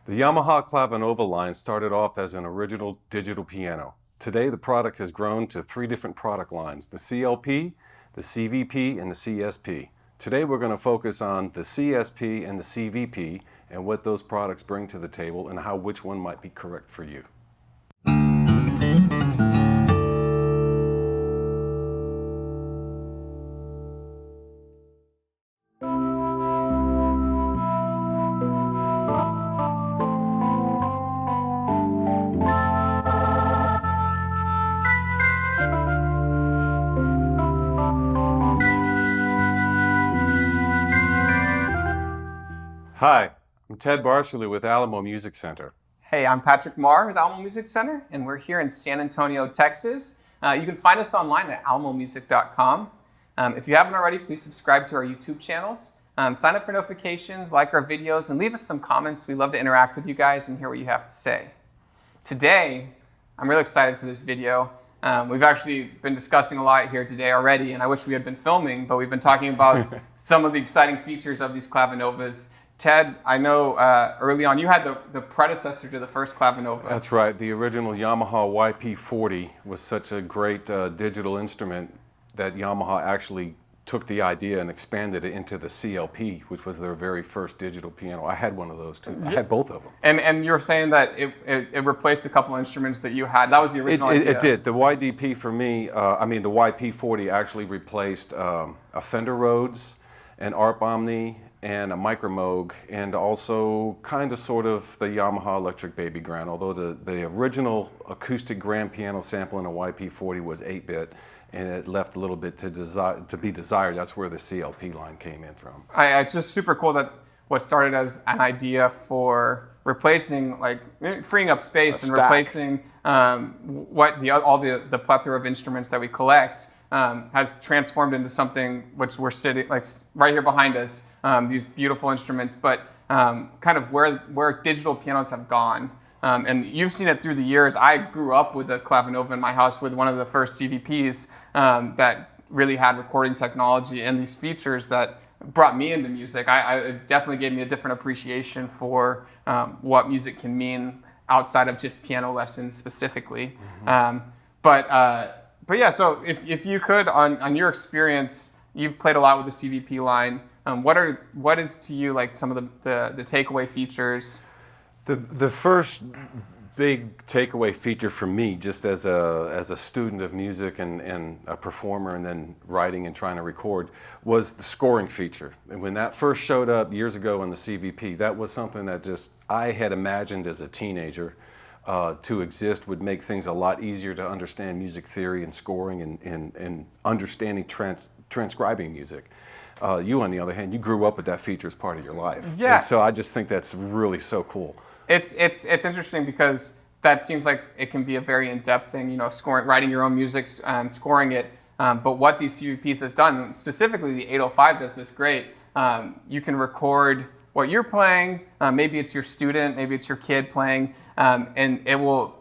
The Yamaha Clavinova line started off as an original digital piano. Today the product has grown to 3 different product lines, the CLP, the CVP, and the CSP. Today we're going to focus on the CSP and the CVP and what those products bring to the table and how which one might be correct for you. Hi, I'm Ted Barsley with Alamo Music Center. Hey, I'm Patrick Marr with Alamo Music Center, and we're here in San Antonio, Texas. You can find us online at alamomusic.com. If you haven't already, please subscribe to our YouTube channels. Sign up for notifications, like our videos, and leave us some comments. We love to interact with you guys and hear what you have to say. Today, I'm really excited for this video. We've actually been discussing a lot here today already, and I wish we had been filming, but we've been talking about some of the exciting features of these Clavinovas. Ted, I know early on you had the predecessor to the first Clavinova. That's right. The original Yamaha YP40 was such a great digital instrument that Yamaha actually took the idea and expanded it into the CLP, which was their very first digital piano. I had one of those too. I had both of them. And you were saying that it replaced a couple instruments that you had. That was the original idea. It did. The YDP for me, the YP40 actually replaced a Fender Rhodes, an ARP Omni, and a Micro Moog, and also kind of sort of the Yamaha Electric Baby Grand, although the original acoustic grand piano sample in a YP40 was 8-bit, and it left a little bit to be desired. That's where the CLP line came in from. It's just super cool that what started as an idea for replacing, like freeing up space and replacing all the plethora of instruments that we collect has transformed into something which we're sitting, like right here behind us, these beautiful instruments, but kind of where digital pianos have gone. And you've seen it through the years. I grew up with a Clavinova in my house with one of the first CVPs that really had recording technology and these features that brought me into music. It definitely gave me a different appreciation for what music can mean outside of just piano lessons specifically. Mm-hmm. But yeah, so if you could, on your experience, you've played a lot with the CVP line. What is to you like some of the takeaway features? The first big takeaway feature for me, just as a student of music and a performer, and then writing and trying to record, was the scoring feature. And when that first showed up years ago in the CVP, that was something that just I had imagined as a teenager to exist, would make things a lot easier to understand music theory and scoring and understanding transcribing music. You, on the other hand, you grew up with that feature as part of your life. Yeah. And so I just think that's really so cool. It's interesting because that seems like it can be a very in-depth thing, writing your own music, scoring it. But what these CVPs have done, specifically the 805 does this great. You can record what you're playing, maybe it's your student, maybe it's your kid playing, and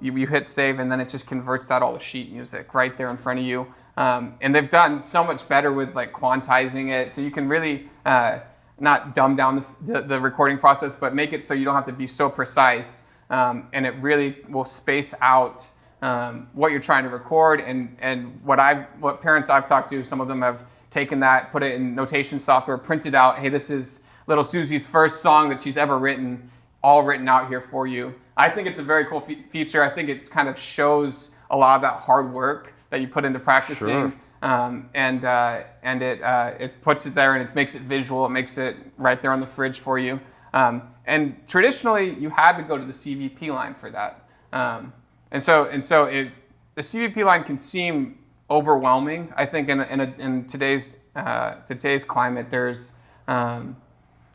you hit save and then it just converts that all to sheet music right there in front of you. And they've done so much better with like quantizing it, so you can really not dumb down the recording process, but make it so you don't have to be so precise, and it really will space out what you're trying to record. And what parents I've talked to, some of them have taken that, put it in notation software, printed out, hey, this is little Susie's first song that she's ever written, all written out here for you. I think it's a very cool feature. I think it kind of shows a lot of that hard work that you put into practicing. Sure. And it puts it there and it makes it visual. It makes it right there on the fridge for you. And traditionally, you had to go to the CVP line for that. And so the CVP line can seem overwhelming. I think in today's climate,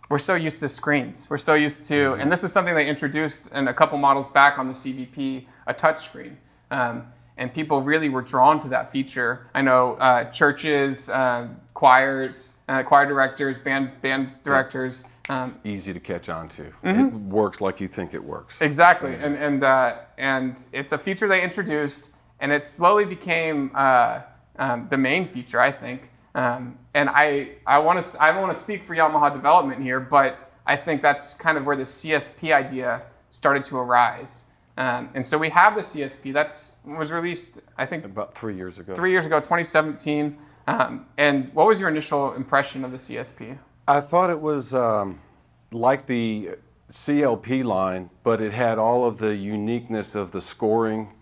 we're so used to screens. We're so used to, and this was something they introduced in a couple models back on the CVP, a touchscreen. And people really were drawn to that feature. I know churches, choirs, choir directors, band directors. It's easy to catch on to. Mm-hmm. It works like you think it works. Exactly, and it's a feature they introduced, and it slowly became the main feature, I think. And I want to speak for Yamaha development here, but I think that's kind of where the CSP idea started to arise. And so we have the CSP that was released, I think, about 3 years ago. 3 years ago, 2017. And what was your initial impression of the CSP? I thought it was like the CLP line, but it had all of the uniqueness of the scoring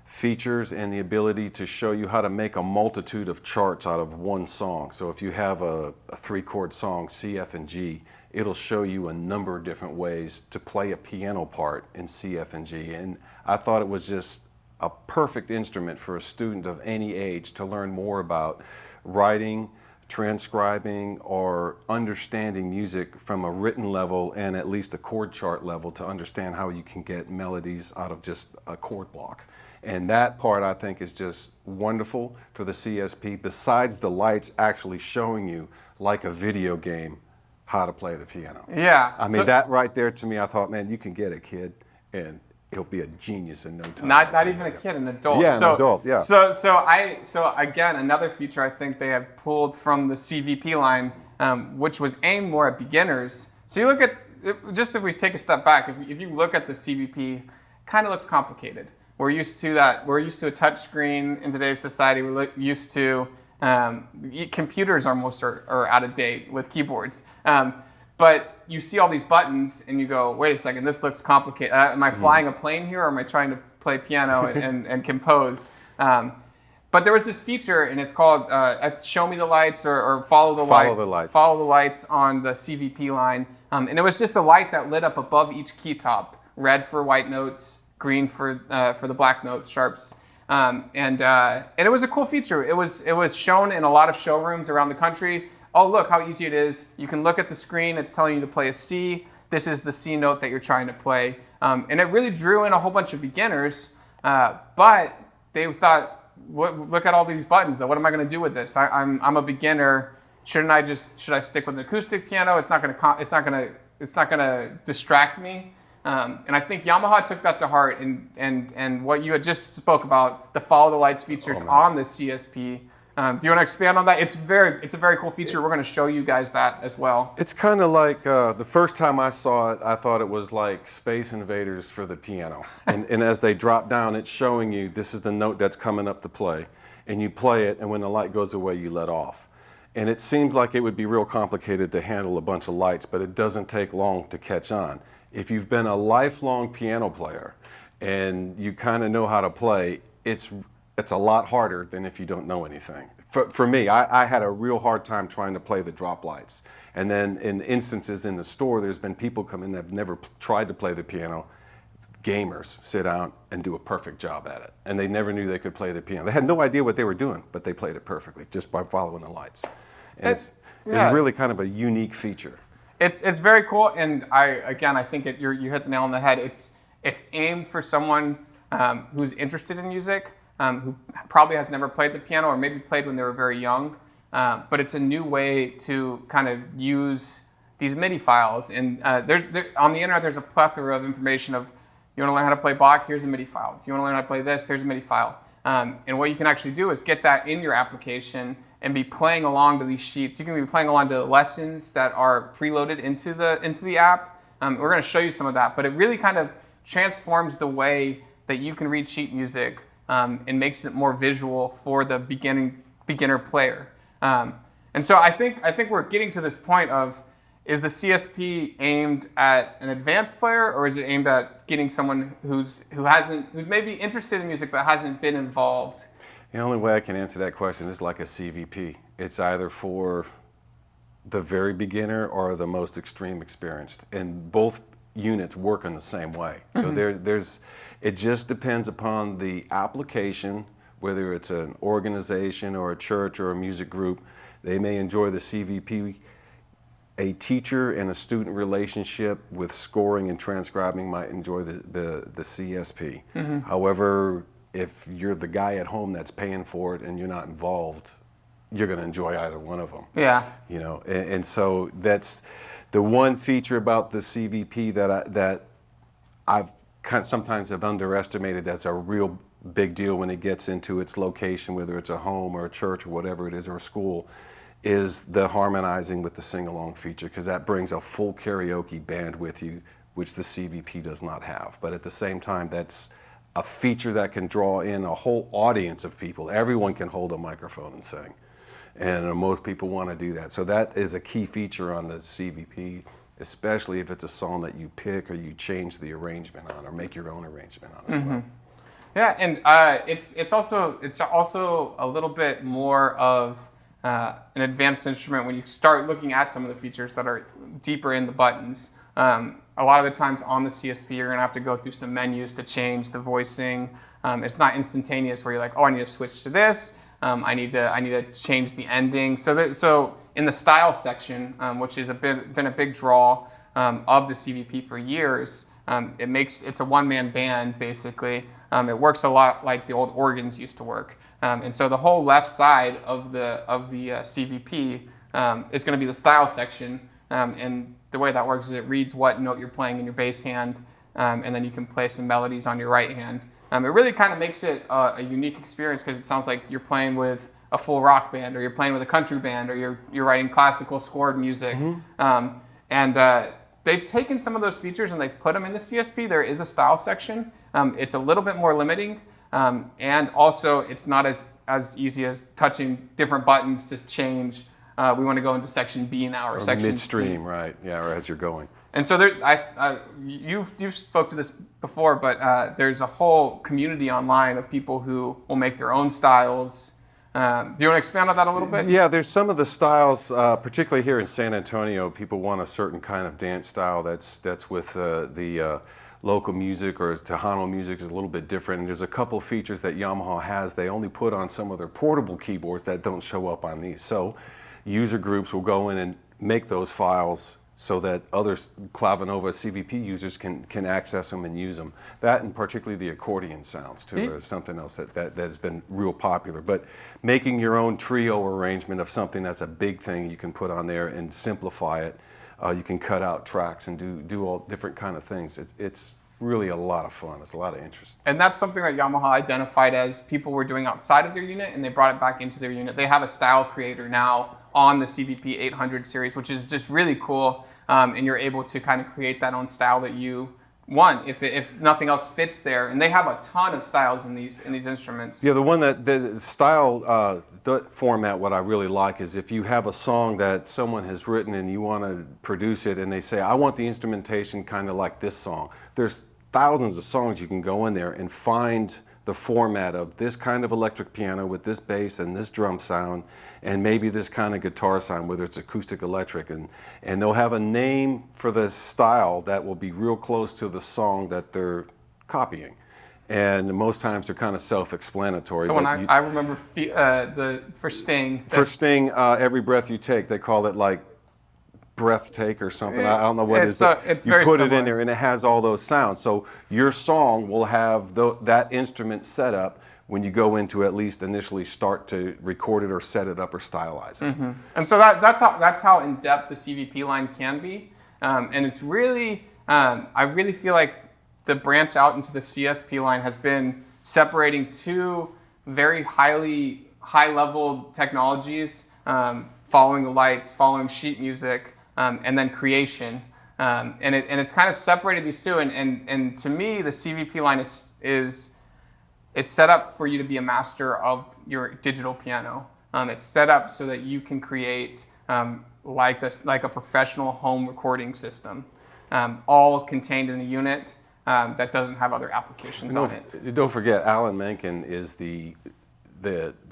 features and the ability to show you how to make a multitude of charts out of one song. So if you have a 3-chord song, C, F, and G, it'll show you a number of different ways to play a piano part in C, F, and G. And I thought it was just a perfect instrument for a student of any age to learn more about writing, transcribing, or understanding music from a written level and at least a chord chart level to understand how you can get melodies out of just a chord block. And that part, I think, is just wonderful for the CSP, besides the lights actually showing you, like a video game, how to play the piano. Yeah. I mean, that right there to me, I thought, man, you can get a kid and he'll be a genius in no time. Not even a kid, an adult. Yeah, an adult, yeah. So again, another feature I think they have pulled from the CVP line, which was aimed more at beginners. So you look at, just if we take a step back, if you look at the CVP, kind of looks complicated. We're used to that. We're used to a touch screen in today's society. We're used to computers almost are out of date with keyboards. But you see all these buttons and you go, wait a second, this looks complicated. Am I flying a plane here, or am I trying to play piano and compose? But there was this feature, and it's called Show Me the Lights or Follow the Lights. Follow the lights on the CVP line. And it was just a light that lit up above each key top, red for white notes, green for the black notes, sharps. And it was a cool feature. It was shown in a lot of showrooms around the country. Oh, look how easy it is. You can look at the screen. It's telling you to play a C. This is the C note that you're trying to play. And it really drew in a whole bunch of beginners. But they thought, look at all these buttons. What am I going to do with this? I'm a beginner. Should I stick with an acoustic piano? It's not going to distract me. And I think Yamaha took that to heart, and what you had just spoke about, the follow the lights features on the CSP. Do you want to expand on that? It's a very cool feature. We're going to show you guys that as well. It's kind of like the first time I saw it, I thought it was like Space Invaders for the piano. And as they drop down, it's showing you this is the note that's coming up to play, and you play it, and when the light goes away, you let off. And it seemed like it would be real complicated to handle a bunch of lights, but it doesn't take long to catch on. If you've been a lifelong piano player and you kind of know how to play, it's a lot harder than if you don't know anything. For me, I had a real hard time trying to play the drop lights. And then in instances in the store, there's been people come in that have never tried to play the piano. Gamers sit down and do a perfect job at it. And they never knew they could play the piano. They had no idea what they were doing, but they played it perfectly just by following the lights. And it's really kind of a unique feature. It's very cool, and I think you hit the nail on the head. It's aimed for someone who's interested in music, who probably has never played the piano or maybe played when they were very young. But it's a new way to kind of use these MIDI files. And on the internet, there's a plethora of information of, you want to learn how to play Bach, here's a MIDI file. If you want to learn how to play this, here's a MIDI file. And what you can actually do is get that in your application and be playing along to these sheets. You can be playing along to lessons that are preloaded into the app. We're going to show you some of that, but it really kind of transforms the way that you can read sheet music and makes it more visual for the beginner player. And so I think we're getting to this point of, is the CSP aimed at an advanced player, or is it aimed at getting someone who's maybe interested in music but hasn't been involved? The only way I can answer that question is like a CVP. It's either for the very beginner or the most extreme experienced, and both units work in the same way. Mm-hmm. So it just depends upon the application, whether it's an organization or a church or a music group. They may enjoy the CVP. A teacher and a student relationship with scoring and transcribing might enjoy the CSP. Mm-hmm. However, if you're the guy at home that's paying for it and you're not involved, you're going to enjoy either one of them. Yeah. You know, and so that's the one feature about the CVP that I've sometimes have underestimated. That's a real big deal when it gets into its location, whether it's a home or a church or whatever it is, or a school, is the harmonizing with the sing-along feature, because that brings a full karaoke band with you which the CVP does not have. But at the same time, that's a feature that can draw in a whole audience of people. Everyone can hold a microphone and sing. And most people want to do that. So that is a key feature on the CVP, especially if it's a song that you pick or you change the arrangement on or make your own arrangement on as well. Yeah, and it's also a little bit more of an advanced instrument when you start looking at some of the features that are deeper in the buttons. A lot of the times on the CSP, you're going to have to go through some menus to change the voicing. It's not instantaneous where you're like, oh, I need to switch to this. I need to change the ending. So in the style section, which has been a big draw of the CVP for years, it's a one-man band basically. It works a lot like the old organs used to work. And so the whole left side of the CVP is going to be the style section. And the way that works is it reads what note you're playing in your bass hand, and then you can play some melodies on your right hand. It really kind of makes it a unique experience because it sounds like you're playing with a full rock band, or you're playing with a country band, or you're writing classical scored music. They've taken some of those features and they've put them in the CSP. There is a style section. It's a little bit more limiting, and also it's not as easy as touching different buttons to change. We want to go into section B now, or section midstream, C. right? Yeah, or as you're going. And so you've spoke to this before, but there's a whole community online of people who will make their own styles. Do you want to expand on that a little bit? Yeah, there's some of the styles, particularly here in San Antonio, people want a certain kind of dance style that's with the local music, or Tejano music is a little bit different. And there's a couple features that Yamaha has they only put on some of their portable keyboards that don't show up on these. So user groups will go in and make those files so that other Clavinova CVP users can access them and use them. That, and particularly the accordion sounds too, is something else that has been real popular. But making your own trio arrangement of something that's a big thing you can put on there and simplify it. You can cut out tracks and do all different kind of things. It's really a lot of fun. It's a lot of interest. And that's something that Yamaha identified as people were doing outside of their unit, and they brought it back into their unit. They have a style creator now on the CVP-800 series, which is just really cool. And you're able to kind of create that own style that you want, if nothing else fits there. And they have a ton of styles in these instruments. Yeah, the one that the style the format, what I really like is if you have a song that someone has written and you want to produce it, and they say, I want the instrumentation kind of like this song. There's thousands of songs you can go in there and find the format of this kind of electric piano with this bass and this drum sound, and maybe this kind of guitar sound, whether it's acoustic electric, and they'll have a name for the style that will be real close to the song that they're copying. And most times they're kind of self-explanatory. The one I remember for Sting. For Sting, Every Breath You Take, they call it like Breath Take or something. I don't know what it is. It's you very put similar. it in there and it has all those sounds. So your song will have that instrument set up when you go into at least initially start to record it or set it up or stylize it. Mm-hmm. And so that's how in depth the CVP line can be. And it's really I really feel like the branch out into the CSP line has been separating two very high level technologies, following the lights, following sheet music, and then creation. And it's kind of separated these two. And to me, the CVP line is set up for you to be a master of your digital piano. It's set up so that you can create like a professional home recording system, all contained in a unit that doesn't have other applications on it. Don't forget, Alan Menken is the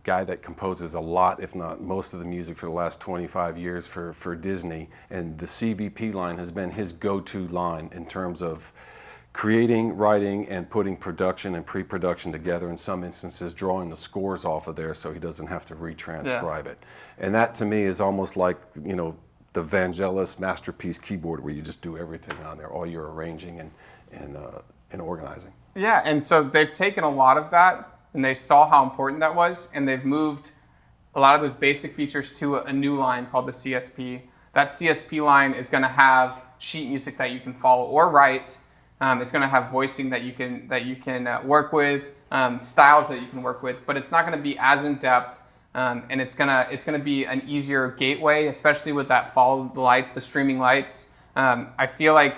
guy that composes a lot, if not most of the music for the last 25 years for Disney. And the CVP line has been his go-to line in terms of creating, writing, and putting production and pre-production together, in some instances drawing the scores off of there so he doesn't have to retranscribe it. And that to me is almost like, you know, the Vangelis Masterpiece keyboard where you just do everything on there, all your arranging and organizing. Yeah, and so they've taken a lot of that and they saw how important that was, and they've moved a lot of those basic features to a new line called the CSP. That CSP line is going to have sheet music that you can follow or write. It's going to have voicing that you can work with, styles that you can work with, but it's not going to be as in depth, and it's going to be an easier gateway, especially with that follow the lights, the streaming lights. I feel like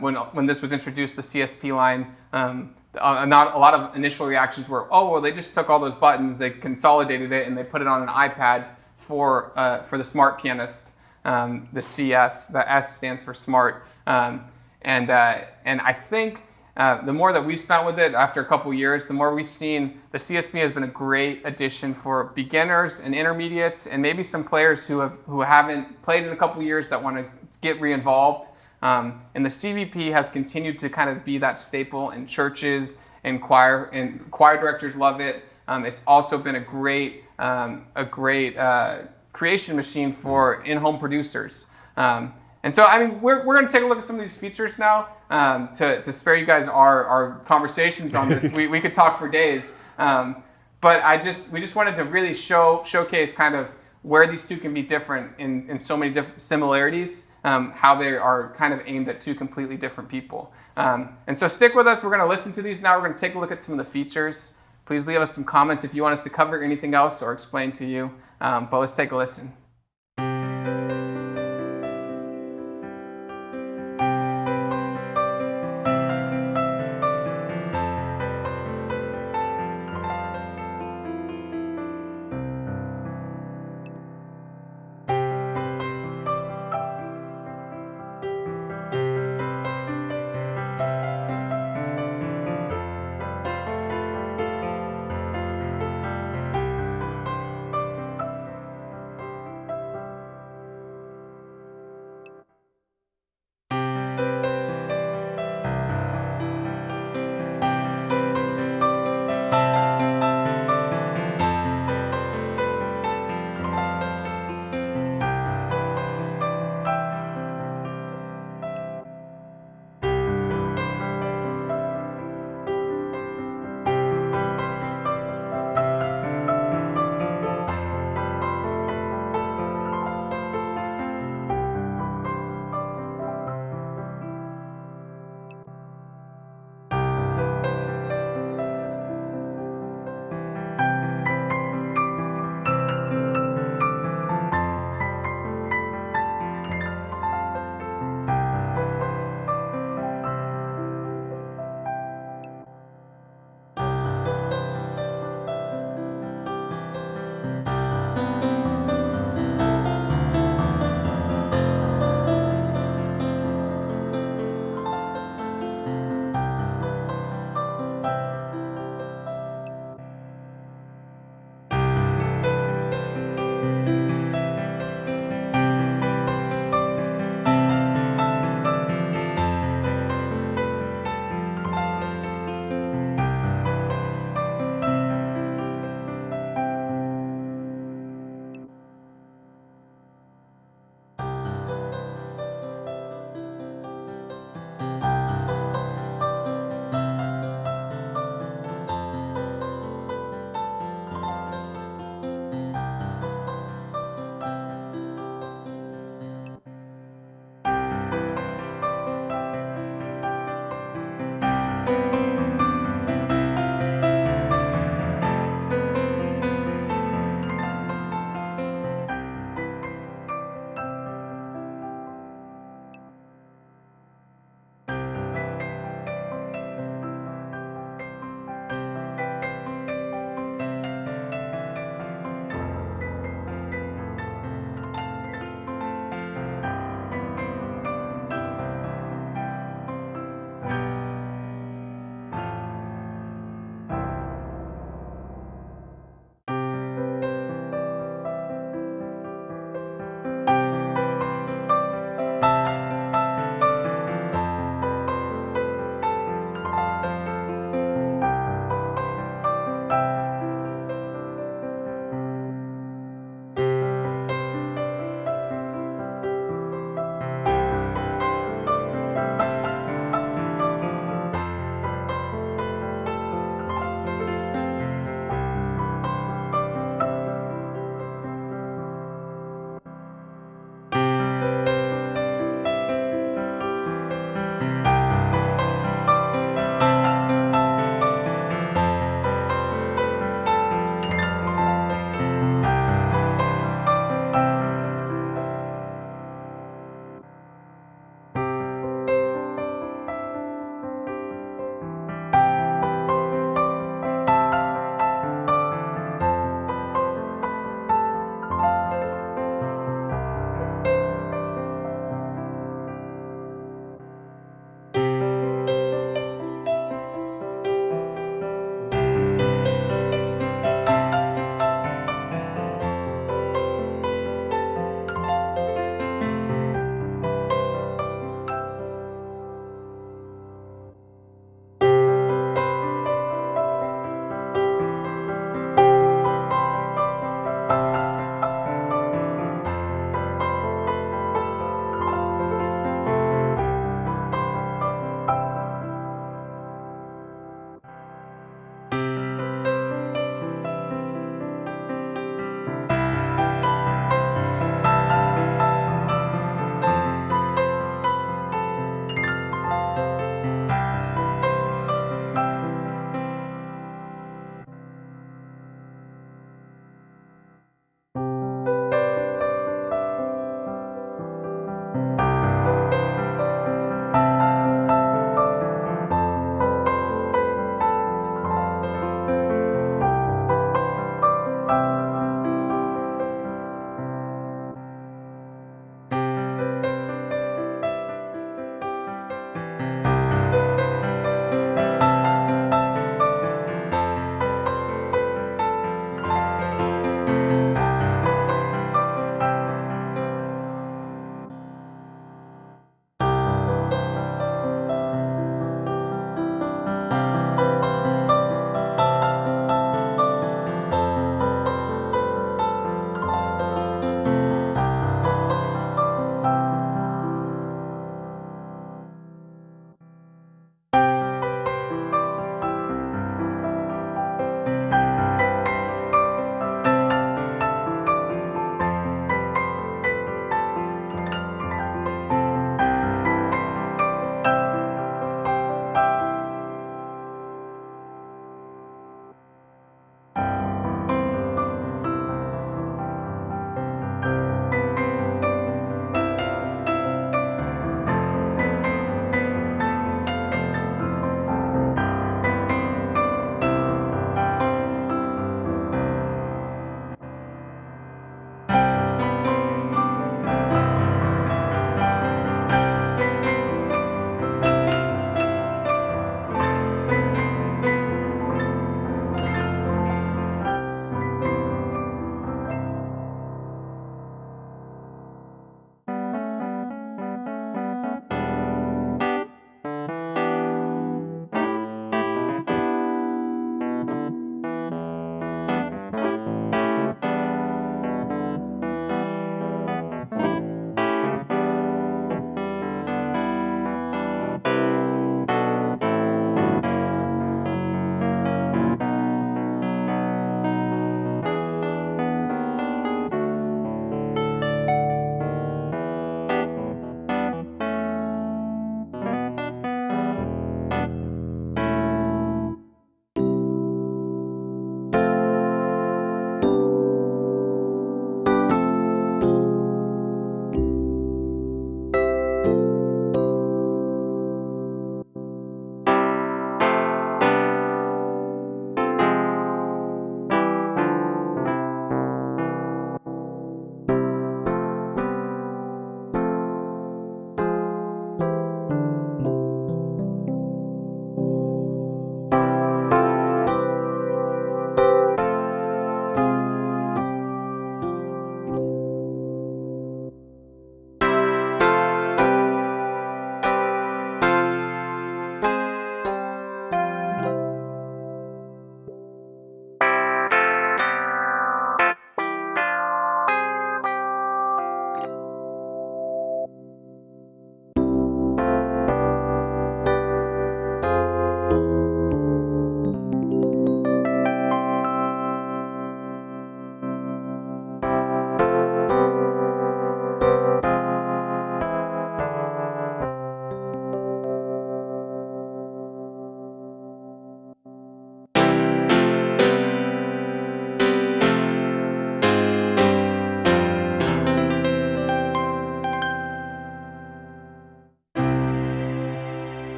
when this was introduced, the CSP line. Not a lot of initial reactions were, oh, well, they just took all those buttons, they consolidated it, and they put it on an iPad for the Smart Pianist. The CS, the S stands for Smart, and I think the more that we've spent with it after a couple years, the more we've seen the CSP has been a great addition for beginners and intermediates, and maybe some players who haven't played in a couple years that want to get re-involved. And the CVP has continued to kind of be that staple in churches and choir directors love it. It's also been a great creation machine for in-home producers. And so, I mean, we're going to take a look at some of these features now to spare you guys our conversations on this. We could talk for days, but we just wanted to really showcase kind of where these two can be different in so many different similarities, how they are kind of aimed at two completely different people. And so stick with us. We're going to listen to these now. We're going to take a look at some of the features. Please leave us some comments if you want us to cover anything else or explain to you. But let's take a listen.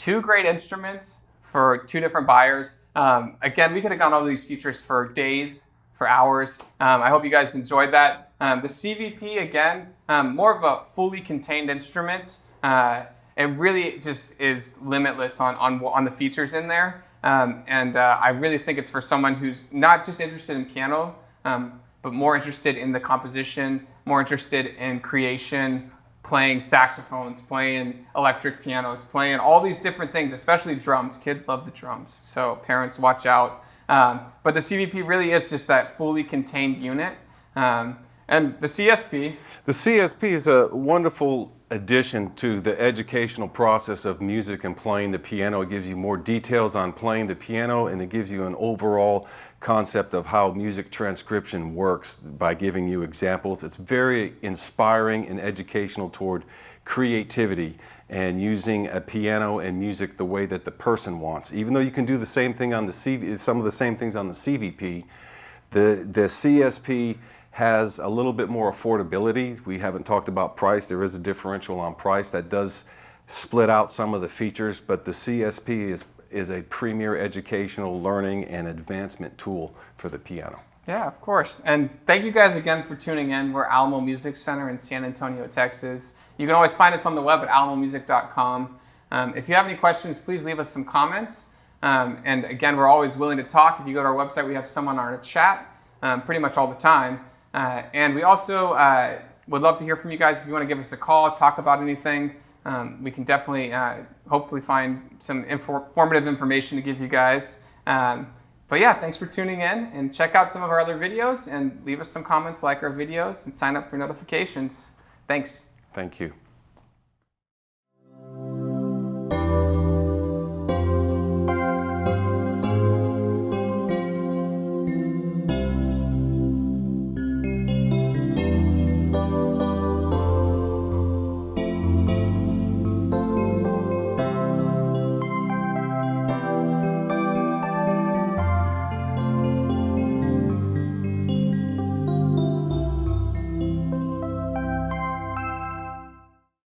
Two great instruments for two different buyers. Again, we could have gone over these features for days, for hours. I hope you guys enjoyed that. The CVP, again, more of a fully contained instrument. It really just is limitless on the features in there. I really think it's for someone who's not just interested in piano, but more interested in the composition, more interested in creation, playing saxophones, playing electric pianos, playing all these different things, especially drums. Kids love the drums, so parents watch out. But the CVP really is just that fully contained unit. And the CSP. The CSP is a wonderful addition to the educational process of music and playing the piano. It gives you more details on playing the piano, and it gives you an overall concept of how music transcription works by giving you examples. It's very inspiring and educational toward creativity and using a piano and music the way that the person wants. Even though you can do the same thing on the some of the same things on the CVP, the CSP has a little bit more affordability. We haven't talked about price. There is a differential on price that does split out some of the features, but the CSP is a premier educational learning and advancement tool for the piano. Yeah, of course. And thank you guys again for tuning in. We're Alamo Music Center in San Antonio, Texas. You can always find us on the web at alamomusic.com. If you have any questions, please leave us some comments. And again, we're always willing to talk. If you go to our website, we have someone on our chat pretty much all the time. And we also would love to hear from you guys. If you want to give us a call, talk about anything, we can definitely hopefully find some informative information to give you guys. But yeah, thanks for tuning in, and check out some of our other videos and leave us some comments, like our videos, and sign up for notifications. Thanks. Thank you.